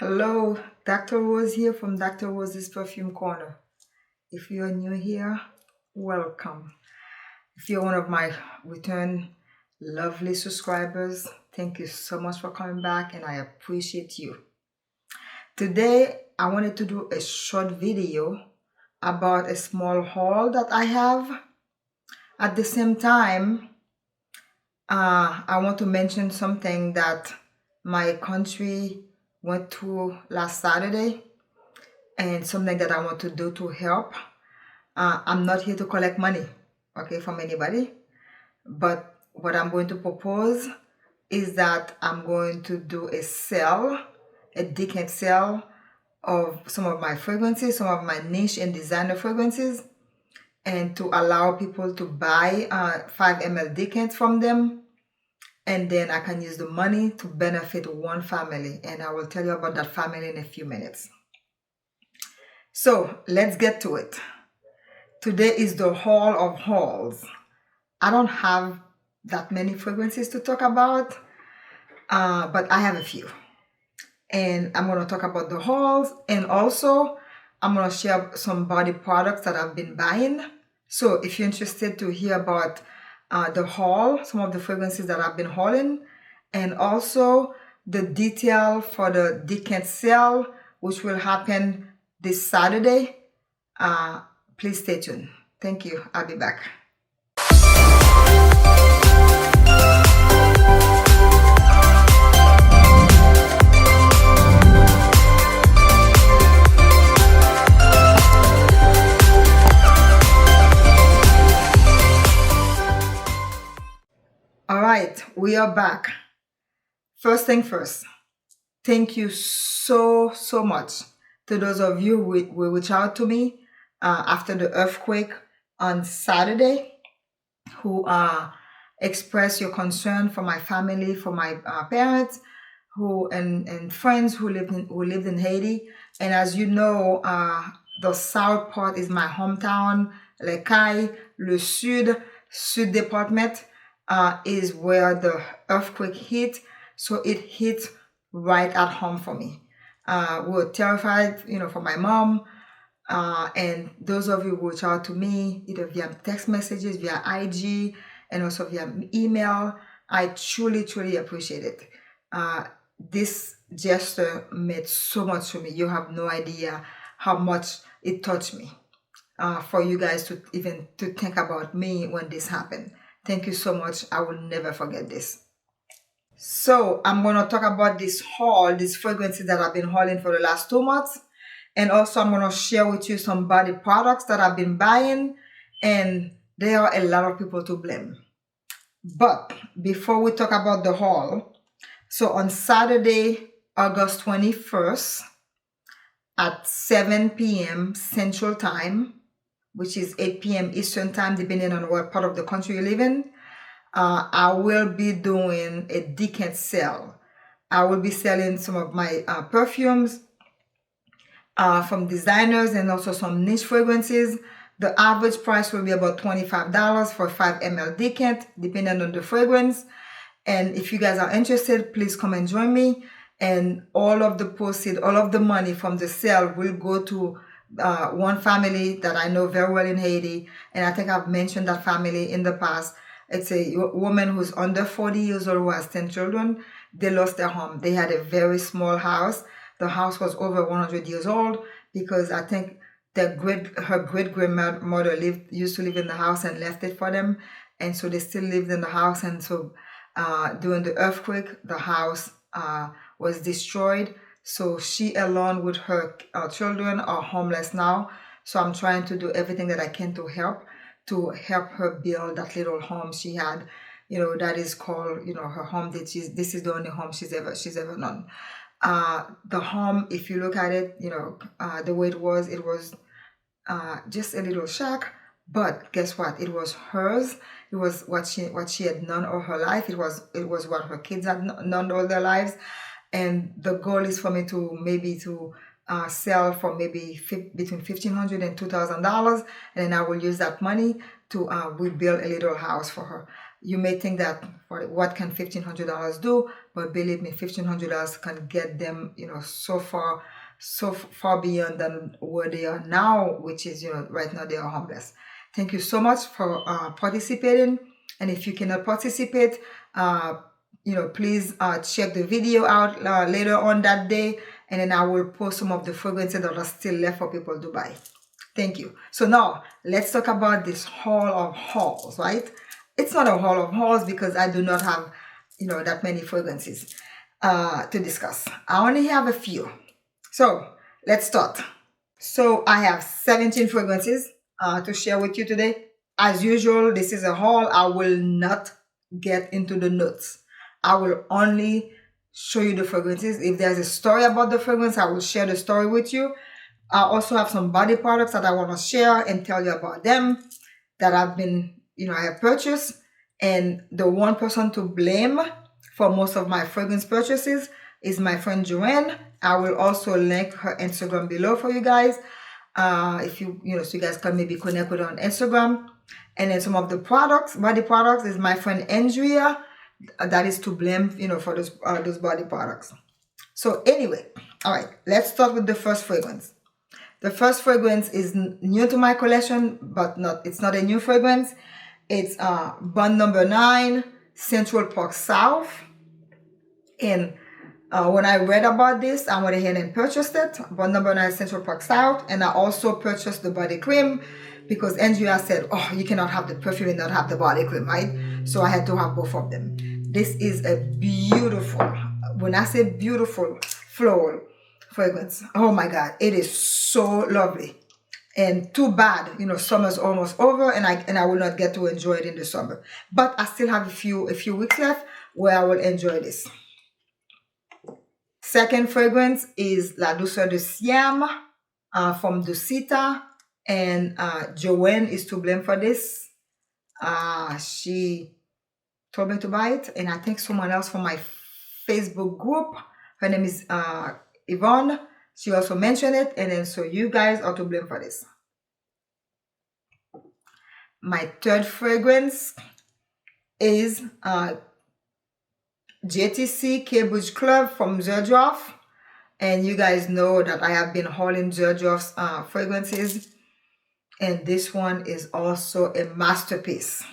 Hello, Dr. Rose here from Dr. Rose's Perfume Corner. If you're new here, welcome. If you're one of my return lovely subscribers, thank you so much for coming back and I appreciate you. Today, I wanted to do a short video about a small haul that I have. At the same time, I want to mention something that my country went through last Saturday and something that I want to do to help. I'm not here to collect money, okay, from anybody, but what I'm going to propose is that I'm going to do a sale, a decant sale of some of my fragrances, some of my niche and designer fragrances, and to allow people to buy 5 ml decant from them. And then I can use the money to benefit one family. And I will tell you about that family in a few minutes. So let's get to it. Today is the haul of hauls. I don't have that many fragrances to talk about, but I have a few. And I'm going to talk about the hauls. And also, I'm going to share some body products that I've been buying. So if you're interested to hear about the haul, some of the fragrances that I've been hauling, and also the detail for the decant sale, which will happen this Saturday. Please stay tuned. Thank you. I'll be back. All right, we are back. First thing first, thank you so much to those of you who reached out to me after the earthquake on Saturday, who expressed your concern for my family, for my parents, and friends who lived in Haiti. And as you know, the south part is my hometown, 𝐒𝐿, le sud department. Is where the earthquake hit, so it hit right at home for me. We were terrified, for my mom, and those of you who reach out to me, either via text messages, via IG, and also via email. I truly appreciate it. This gesture meant so much to me. You have no idea how much it touched me. For you guys to think about me when this happened. Thank you so much. I will never forget this. So I'm going to talk about this haul, these fragrances that I've been hauling for the last 2 months. And also I'm going to share with you some body products that I've been buying. And there are a lot of people to blame. But before we talk about the haul, so on Saturday, August 21st at 7 p.m. Central Time, which is 8 p.m. Eastern Time, depending on what part of the country you live in, I will be doing a decant sale. I will be selling some of my perfumes from designers and also some niche fragrances. The average price will be about $25 for 5 ml decant, depending on the fragrance. And if you guys are interested, please come and join me. And all of the proceeds, all of the money from the sale will go to one family that I know very well in Haiti, and I think I've mentioned that family in the past. It's a woman who's under 40 years old who has 10 children. They lost their home. They had a very small house. The house was over 100 years old because I think her great-grandmother used to live in the house and left it for them, and so they still lived in the house. And so during the earthquake, the house was destroyed. So she, along with her children, are homeless now. So I'm trying to do everything that I can to help her build that little home she had, that is called, her home. This is the only home she's ever known. The home, if you look at it, the way it was just a little shack. But guess what? It was hers. It was what she had known all her life. It was what her kids had known all their lives. And the goal is for me to sell for maybe between $1,500 and $2,000, and then I will use that money to rebuild a little house for her. You may think that what can $1,500 do, but believe me, $1,500 can get them, you know, so far beyond than where they are now, which is, you know, right now they are homeless. Thank you so much for participating. And if you cannot participate, you know, please check the video out later on that day, and then I will post some of the fragrances that are still left for people to buy. Thank you. So now let's talk about this haul of hauls, right? It's not a haul of hauls because I do not have, you know, that many fragrances to discuss. I only have a few. So let's start. So I have 17 fragrances to share with you today. As usual, this is a haul. I will not get into the notes. I will only show you the fragrances. If there's a story about the fragrance, I will share the story with you. I also have some body products that I want to share and tell you about them that I've been, you know, I have purchased. And the one person to blame for most of my fragrance purchases is my friend Joanne. I will also link her Instagram below for you guys. If you know, so you guys can maybe connect with her on Instagram. And then some of the products, body products, is my friend Andrea. That is to blame, you know, for those body products. So anyway, all right, let's start with the first fragrance. The first fragrance is new to my collection, but it's not a new fragrance. It's Bond Number 9, Central Park South. And when I read about this, I went ahead and purchased it. Bond Number 9, Central Park South. And I also purchased the body cream because Andrea said, oh, you cannot have the perfume and not have the body cream, right? So I had to have both of them. This is a beautiful, when I say beautiful, floral fragrance. Oh my God, it is so lovely. And too bad, you know, summer's almost over, and I will not get to enjoy it in the summer. But I still have a few weeks left where I will enjoy this. Second fragrance is La Douceur de Siam from Dusita, and Joanne is to blame for this. She told me to buy it, and I think someone else from my Facebook group, her name is Yvonne, she also mentioned it, and then so you guys are to blame for this. My third fragrance is JTC Cambridge Club from 𝐒𝐿𝐴. And you guys know that I have been hauling 𝐒𝐿𝐴's fragrances, and this one is also a masterpiece.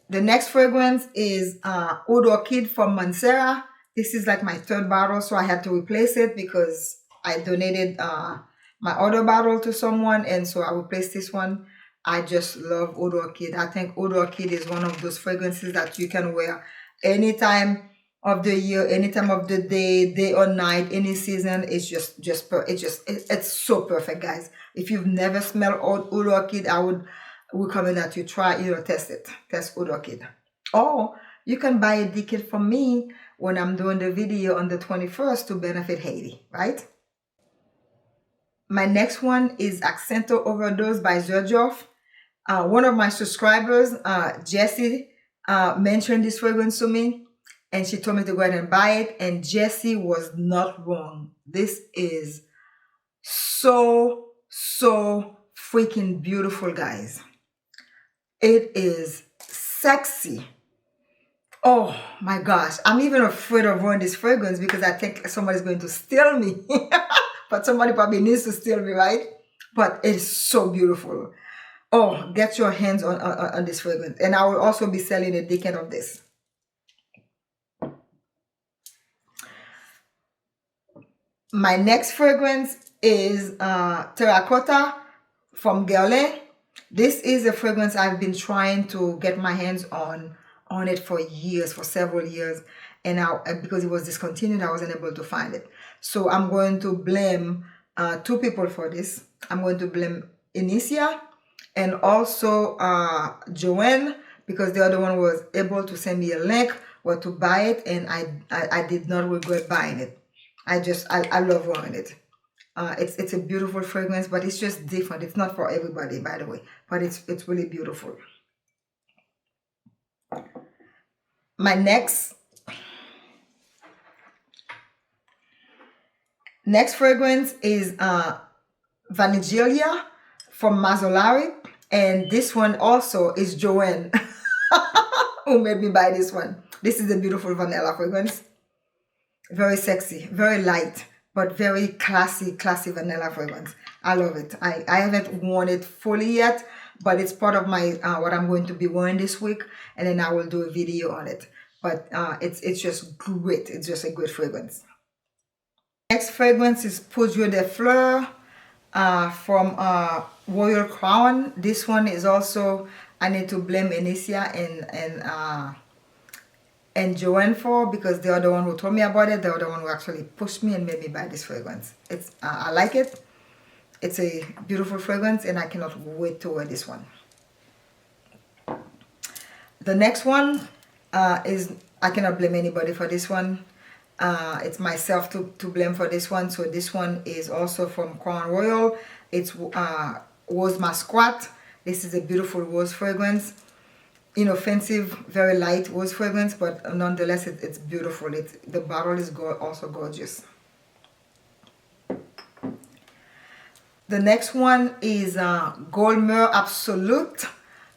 The next fragrance is Oud Orchid from Mansera. This is like my third bottle, so I had to replace it because I donated my other bottle to someone, and so I replaced this one. I just love Oud Orchid. I think Oud Orchid is one of those fragrances that you can wear any time of the year, any time of the day or night, any season. It's it's so perfect, guys. If you've never smelled Oud Orchid, I would recommend that you try, you know, test Oud Orchid. Or you can buy a decant from me when I'm doing the video on the 21st to benefit Haiti, right? My next one is Accento Overdose by 𝐒𝐿𝐴. One of my subscribers, Jessie, mentioned this fragrance to me, and she told me to go ahead and buy it, and Jessie was not wrong. This is so freaking beautiful, guys. It is sexy. Oh my gosh, I'm even afraid of wearing this fragrance because I think somebody's going to steal me. But somebody probably needs to steal me, right? But it's so beautiful. Oh, get your hands on this fragrance. And I will also be selling a decant of this. My next fragrance is Terracotta from 𝐒𝐿𝐴. This is a fragrance I've been trying to get my hands on it for years, for several years. And because it was discontinued, I wasn't able to find it. So I'm going to blame two people for this. I'm going to blame Inicia and also Joanne, because the other one was able to send me a link where to buy it, and I did not regret buying it. I love wearing it. It's a beautiful fragrance, but it's just different. It's not for everybody, by the way, but it's really beautiful. My next fragrance is Vaniglia from Mazzolari, and this one also is Joanne. Who made me buy this one? This is a beautiful vanilla fragrance. Very sexy, very light, but very classy vanilla fragrance. I love it. I haven't worn it fully yet, but it's part of my what I'm going to be wearing this week, and then I will do a video on it. But it's just great. It's just a great fragrance. Next fragrance is Poudre de Fleur from Royal Crown. This one is also, I need to blame Inicia and Joanne for, because they are the one who told me about it. They are the one who actually pushed me and made me buy this fragrance. It's I like it. It's a beautiful fragrance, and I cannot wait to wear this one. The next one is, I cannot blame anybody for this one. It's myself to blame for this one. So this one is also from Crown Royal. It's Rose Muscat. This is a beautiful rose fragrance. Inoffensive, very light rose fragrance, but nonetheless it's beautiful. The bottle is also gorgeous. The next one is Gold Myrrh Absolute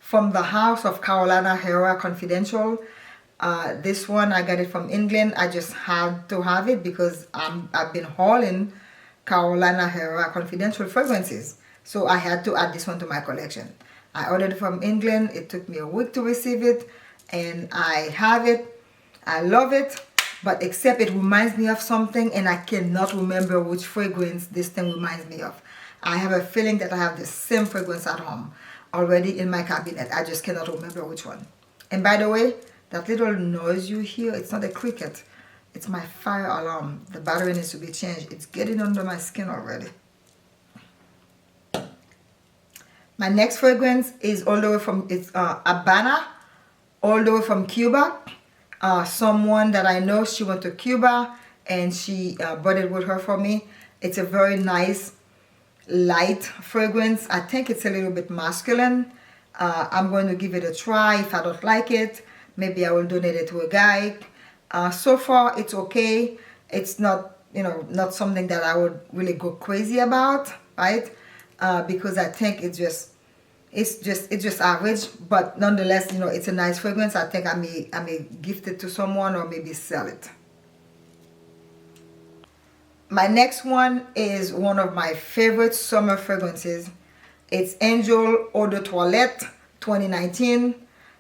from the house of Carolina Herrera Confidential. This one, I got it from England. I just had to have it because I've been hauling Carolina Herrera Confidential fragrances. So I had to add this one to my collection. I ordered it from England. It took me a week to receive it, and I have it. I love it, but except it reminds me of something, and I cannot remember which fragrance this thing reminds me of. I have a feeling that I have the same fragrance at home already in my cabinet. I just cannot remember which one. And by the way, that little noise you hear, it's not a cricket. It's my fire alarm. The battery needs to be changed. It's getting under my skin already. My next fragrance is all the way from, it's Habana, all the way from Cuba. Someone that I know, she went to Cuba and she bought it with her for me. It's a very nice, light fragrance. I think it's a little bit masculine. I'm going to give it a try. If I don't like it, maybe I will donate it to a guy. So far, it's okay. It's not, not something that I would really go crazy about, right? Because I think it's just average, but nonetheless, it's a nice fragrance. I think I may gift it to someone or maybe sell it. My next one is one of my favorite summer fragrances. It's Angel Eau de Toilette 2019.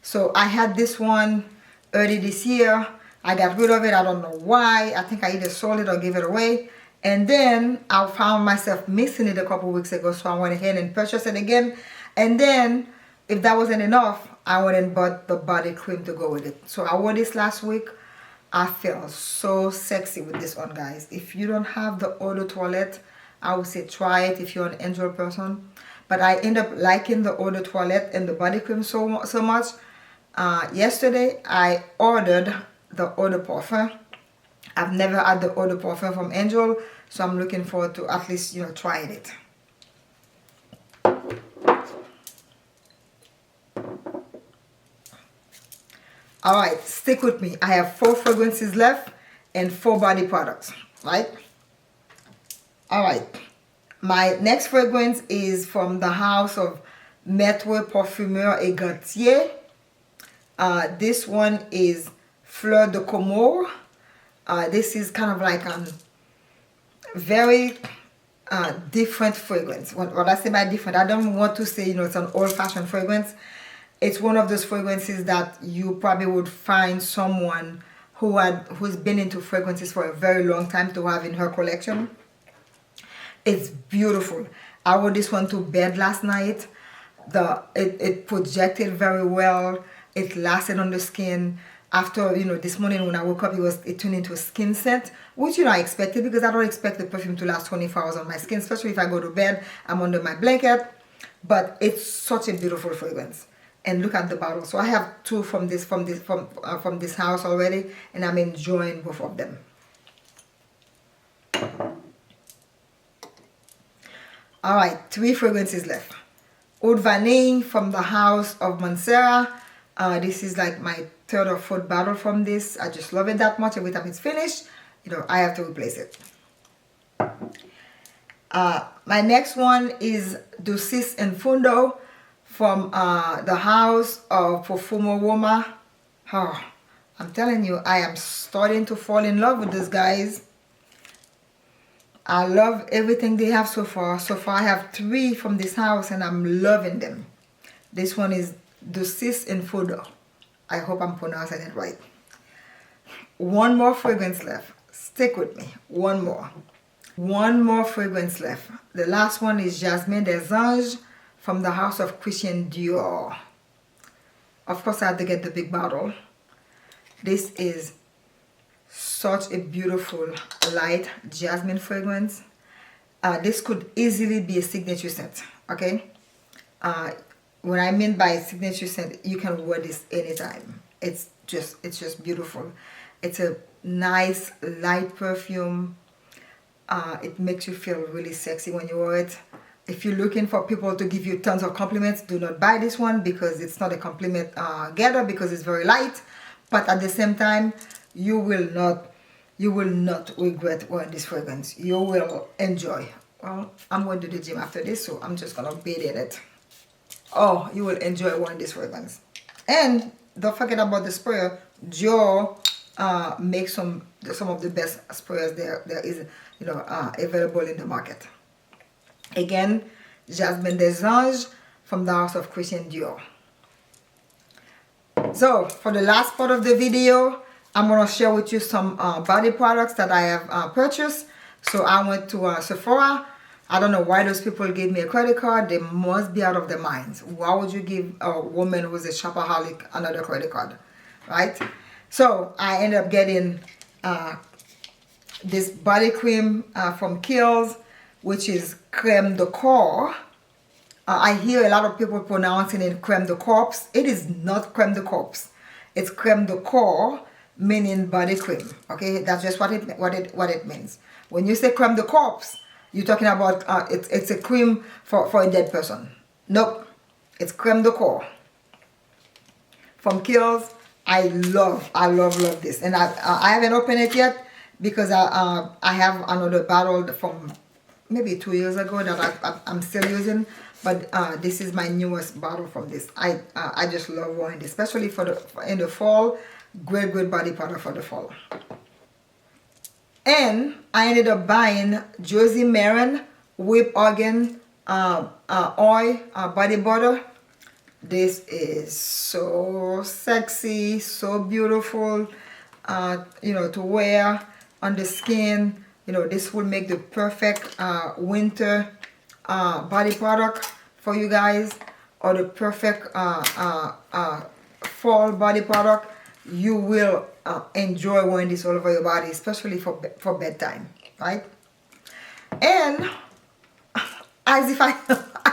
So I had this one early this year. I got rid of it. I don't know why. I think I either sold it or gave it away. And then I found myself missing it a couple weeks ago, so I went ahead and purchased it again. And then, if that wasn't enough, I went and bought the body cream to go with it. So I wore this last week. I felt so sexy with this one, guys. If you don't have the Eau de Toilette, I would say try it if you're an Angel person. But I end up liking the Eau de Toilette and the body cream so much. Yesterday, I ordered the Eau de Parfum. I've never had the Eau de Parfum from Angel, so I'm looking forward to at least, trying it. Alright, stick with me. I have 4 fragrances left and 4 body products, right? Alright, my next fragrance is from the house of Maître Parfumeur et Gaultier. This one is Fleur de Comor. This is kind of like a very different fragrance. What I say by different, I don't want to say, it's an old-fashioned fragrance. It's one of those fragrances that you probably would find someone who's been into fragrances for a very long time to have in her collection. It's beautiful. I wore this one to bed last night. It projected very well. It lasted on the skin. After, this morning when I woke up, it turned into a skin scent, which, I expected, because I don't expect the perfume to last 24 hours on my skin, especially if I go to bed, I'm under my blanket. But it's such a beautiful fragrance. And look at the bottle. So I have 2 from this house already, and I'm enjoying both of them. All right, 3 fragrances left. Eau de Vanille from the house of Montserrat. This is like my 3rd or 4th bottle from this. I just love it that much. Every time it's finished, I have to replace it. My next one is Dulcis and Fundo from the house of Perfume Roma. Oh, I'm telling you, I am starting to fall in love with these guys. I love everything they have so far. So far, I have 3 from this house and I'm loving them. This one is 𝐿 I hope I'm pronouncing it right. One more fragrance left. Stick with me. One more. One more fragrance left. The last one is Jasmine Dessans from the house of Christian Dior. Of course, I had to get the big bottle. This is such a beautiful light jasmine fragrance. This could easily be a signature scent. Okay. What I mean by signature scent, you can wear this anytime. It's just beautiful. It's a nice light perfume. It makes you feel really sexy when you wear it. If you're looking for people to give you tons of compliments, do not buy this one because it's not a compliment getter, because it's very light. But at the same time, you will not regret wearing this fragrance. You will enjoy. Well, I'm going to the gym after this, so I'm just gonna bathe in it. Oh, you will enjoy wearing this fragrance. And don't forget about the sprayer. Dior makes some of the best sprayers there is, you know, available in the market. Again, Jasmine Dessans from the house of Christian Dior. So for the last part of the video, I'm going to share with you some body products that I have purchased. So I went to Sephora. I don't know why those people gave me a credit card. They must be out of their minds. Why would you give a woman who's a shopaholic another credit card, right? So I ended up getting this body cream from Kiehl's, which is crème de corps. I hear a lot of people pronouncing it crème de corps. It is not crème de corps. It's crème de corps, meaning body cream. Okay, that's just what it means. When you say crème de corps, you're talking about it's a cream for a dead person. Nope, it's crème de corps from Kiehl's. I love this, and I haven't opened it yet because I have another bottle from maybe 2 years ago that I'm still using, but this is my newest bottle from this. I just love wearing this, especially in the fall. Great body product for the fall. And I ended up buying Josie Marin Whip Organ oil body butter. This is so sexy, so beautiful, you know, to wear on the skin. You know, this will make the perfect winter body product for you guys, or the perfect fall body product. You will enjoy wearing this all over your body, especially for bedtime, right? And as if I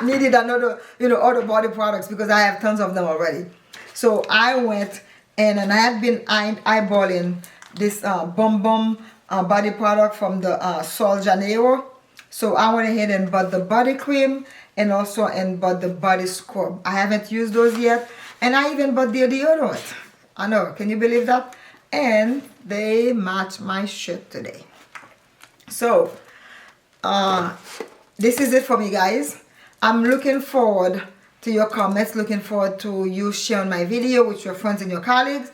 needed another, you know, other body products, because I have tons of them already. So I went and I had been eyeballing this Bum Bum body product from the Sol Janeiro. So I went ahead and bought the body cream and also bought the body scrub. I haven't used those yet, and I even bought the deodorant. I know, can you believe that? And they match my shirt today. So this is it for me, guys. I'm looking forward to your comments, looking forward to you sharing my video with your friends and your colleagues,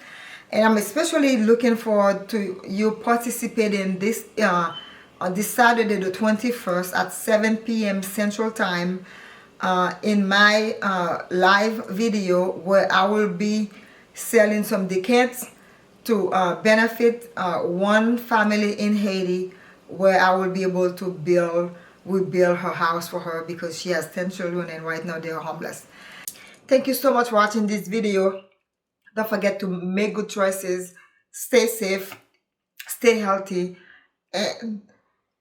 and I'm especially looking forward to you participating this on this Saturday the 21st at 7 p.m. Central Time in my live video, where I will be selling some decants to benefit one family in Haiti, where I will be able to rebuild her house for her, because she has 10 children and right now they are homeless. Thank you so much for watching this video. Don't forget to make good choices, stay safe, stay healthy, and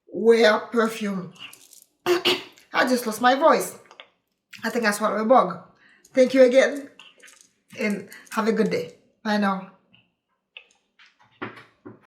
wear perfume. I just lost my voice. I think I swallowed a bug. Thank you again, and have a good day. Bye now.